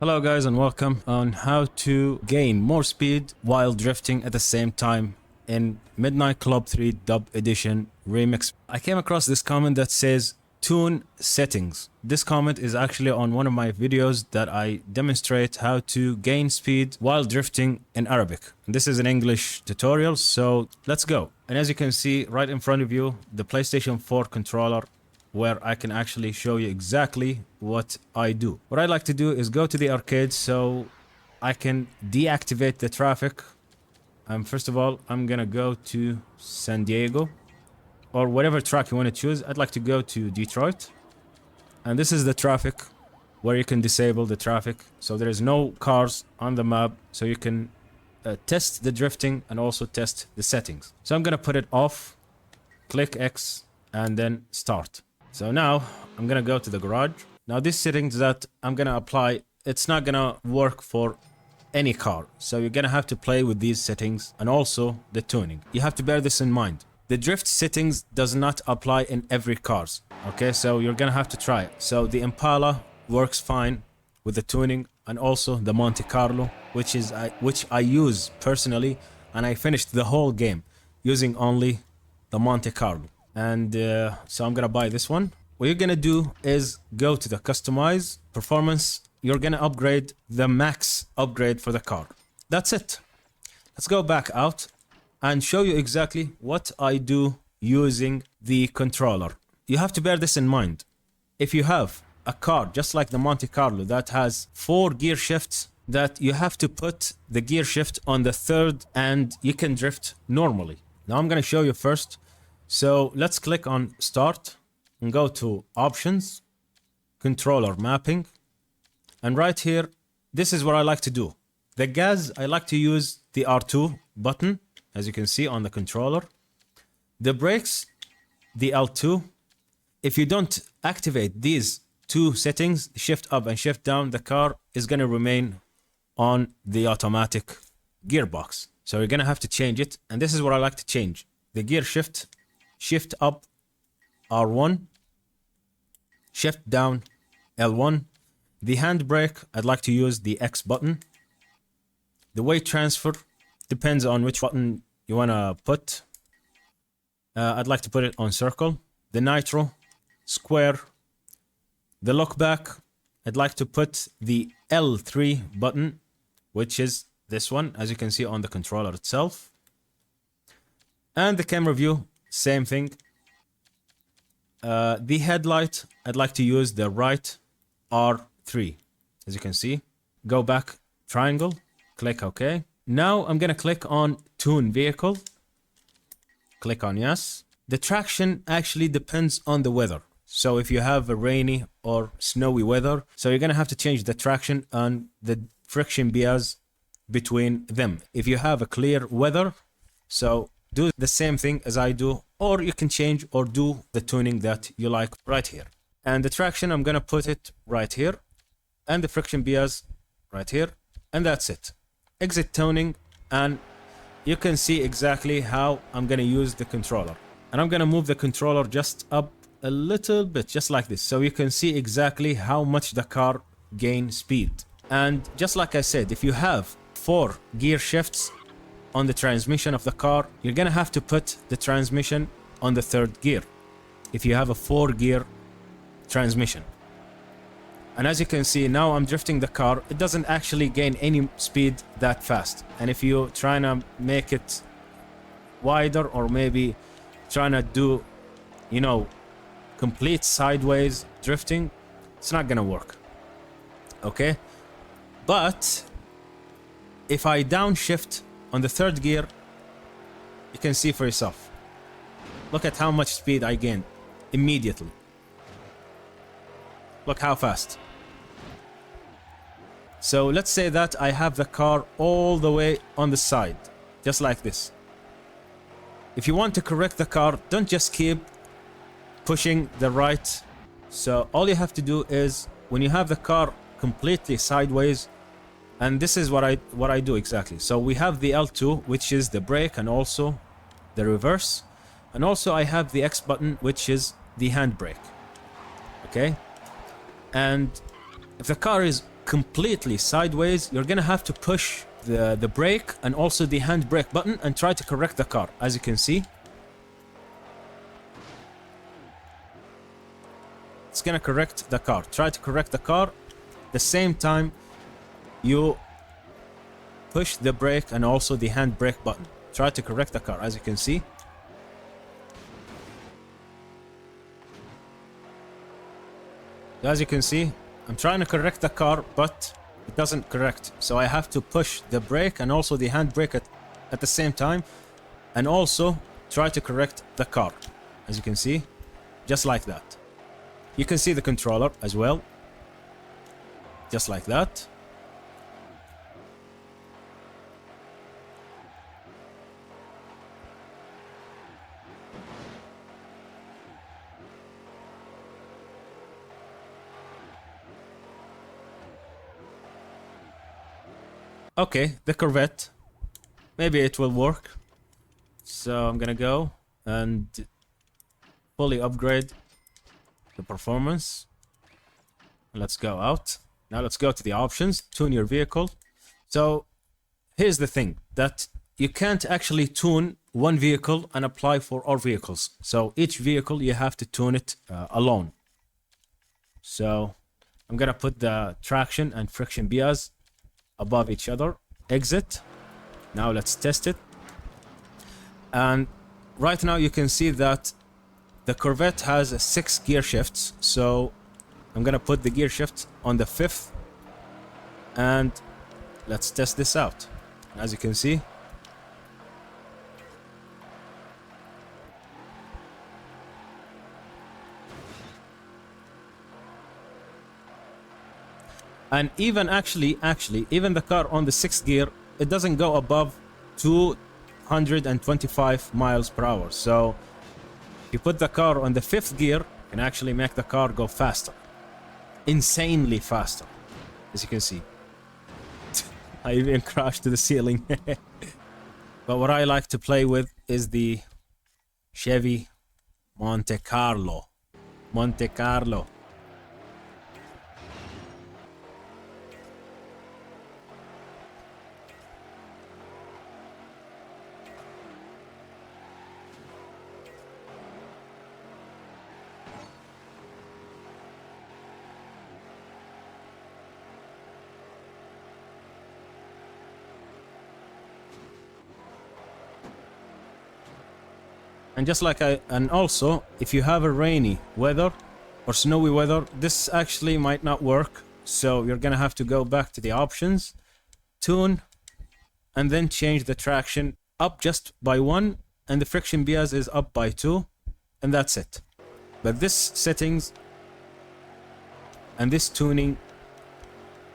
Hello guys and welcome on how to gain more speed while drifting at the same time in Midnight Club 3 Dub Edition Remix. I came across this comment that says tune settings. This comment is actually on one of my videos that I demonstrate how to gain speed while drifting in Arabic. This is an English tutorial, so let's go. And as you can see right in front of you, the PlayStation 4 controller, where I can actually show you exactly what I do. What I like to do is go to the arcade so I can deactivate the traffic. First of all, I'm gonna go to San Diego or whatever track you want to choose. I'd like to go to Detroit. And this is the traffic where you can disable the traffic. So there is no cars on the map, so you can test the drifting and also test the settings. So I'm gonna put it off, click X, and then start. So now I'm gonna go to the garage. Now these settings that I'm gonna apply, it's not gonna work for any car. So you're gonna have to play with these settings and also the tuning. You have to bear this in mind. The drift settings does not apply in every cars. Okay, so you're gonna have to try it. So the Impala works fine with the tuning, and also the Monte Carlo, which I use personally, and I finished the whole game using only the Monte Carlo. And so I'm gonna buy this one. What you're gonna do is go to the customize performance. You're gonna upgrade the max upgrade for the car. That's it. Let's go back out and show you exactly what I do using the controller. You have to bear this in mind. If you have a car just like the Monte Carlo that has 4 gear shifts, that you have to put the gear shift on the 3rd and you can drift normally. Now I'm gonna show you first. So let's click on start and go to options, controller mapping. And right here, this is what I like to do. The gas, I like to use the R2 button, as you can see on the controller. The brakes, the L2. If you don't activate these two settings, shift up and shift down, the car is gonna remain on the automatic gearbox. So you're gonna have to change it. And this is what I like to change. The gear shift up R1, shift down L1. The handbrake, I'd like to use the X button. The weight transfer depends on which button you want to put. I'd like to put it on circle. The nitro, square. The look back, I'd like to put the L3 button, which is this one, as you can see on the controller itself. And the camera view, same thing. The headlight, I'd like to use the right R3, as you can see. Go back, triangle, click OK. Now I'm gonna click on tune vehicle. Click on yes. The traction actually depends on the weather. So if you have a rainy or snowy weather, so you're gonna have to change the traction and the friction bias between them. If you have a clear weather, so do the same thing as I do, or you can change or do the tuning that you like right here. And the traction, I'm gonna put it right here, and the friction bias right here, and that's it. Exit tuning, and you can see exactly how I'm gonna use the controller. And I'm gonna move the controller just up a little bit, just like this, so you can see exactly how much the car gains speed. And just like I said, if you have 4 gear shifts on the transmission of the car, you're gonna have to put the transmission on the 3rd gear if you have a 4-gear transmission. And as you can see, now I'm drifting the car. It doesn't actually gain any speed that fast. And if you're trying to make it wider, or maybe trying to do, you know, complete sideways drifting, it's not gonna work. Okay? But if I downshift on the 3rd gear, you can see for yourself. Look at how much speed I gain immediately. Look how fast. So let's say that I have the car all the way on the side, just like this. If you want to correct the car, don't just keep pushing the right. So all you have to do is, when you have the car completely sideways, and this is what I do exactly. So we have the L2, which is the brake and also the reverse. And also I have the X button, which is the handbrake. Okay? And if the car is completely sideways, you're gonna have to push the brake and also the handbrake button and try to correct the car. As you can see, it's gonna correct the car. Try to correct the car. The same time you push the brake and also the handbrake button. Try to correct the car. As you can see, I'm trying to correct the car, but it doesn't correct. So I have to push the brake and also the handbrake at the same time, and also try to correct the car. As you can see, just like that. You can see the controller as well, just like that. Okay, the Corvette. Maybe it will work. So I'm gonna go and fully upgrade the performance. Let's go out. Now let's go to the options, tune your vehicle. So here's the thing, that you can't actually tune one vehicle and apply for all vehicles. So each vehicle you have to tune it alone. So I'm gonna put the traction and friction bias above each other. Exit. Now let's test it. And right now you can see that the Corvette has 6 gear shifts. So I'm gonna put the gear shift on the 5th, and let's test this out. As you can see, and even actually even the car on the 6th gear, it doesn't go above 225 miles per hour. So if you put the car on the 5th gear, you can actually make the car go faster, insanely faster. As you can see, I even crashed to the ceiling. But what I like to play with is the Chevy Monte Carlo. Monte Carlo. And just like and also, if you have a rainy weather or snowy weather, this actually might not work. So you're gonna have to go back to the options, tune, and then change the traction up just by 1, and the friction bias is up by 2, and that's it. But this settings and this tuning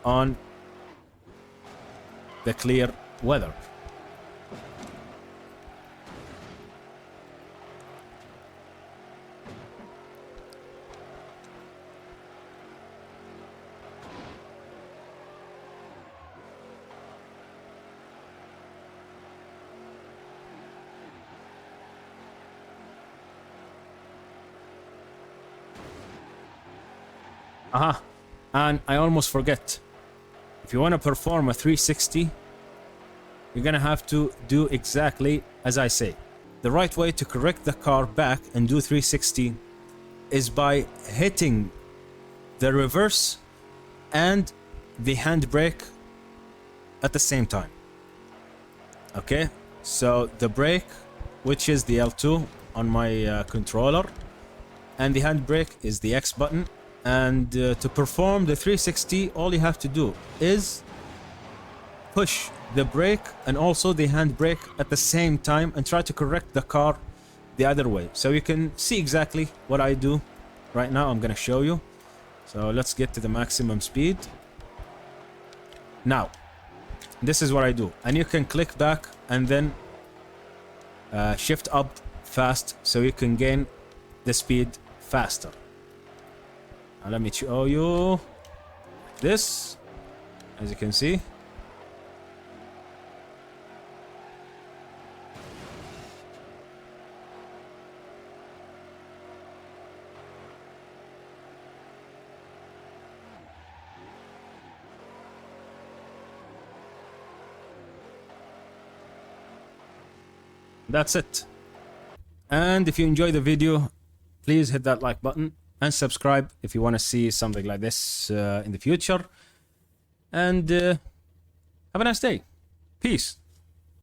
on the clear weather. Aha, and I almost forget. If you want to perform a 360, you're gonna have to do exactly as I say. The right way to correct the car back and do 360 is by hitting the reverse and the handbrake at the same time. Okay, so the brake, which is the L2 on my controller, and the handbrake is the X button. And to perform the 360, all you have to do is push the brake and also the handbrake at the same time and try to correct the car the other way. So you can see exactly what I do right now. I'm gonna show you. So let's get to the maximum speed. Now, this is what I do. And you can click back and then shift up fast so you can gain the speed faster. Now let me show you this, as you can see. that's it. And if you enjoy the video, please hit that like button and subscribe if you want to see something like this in the future. And have a nice day. Peace.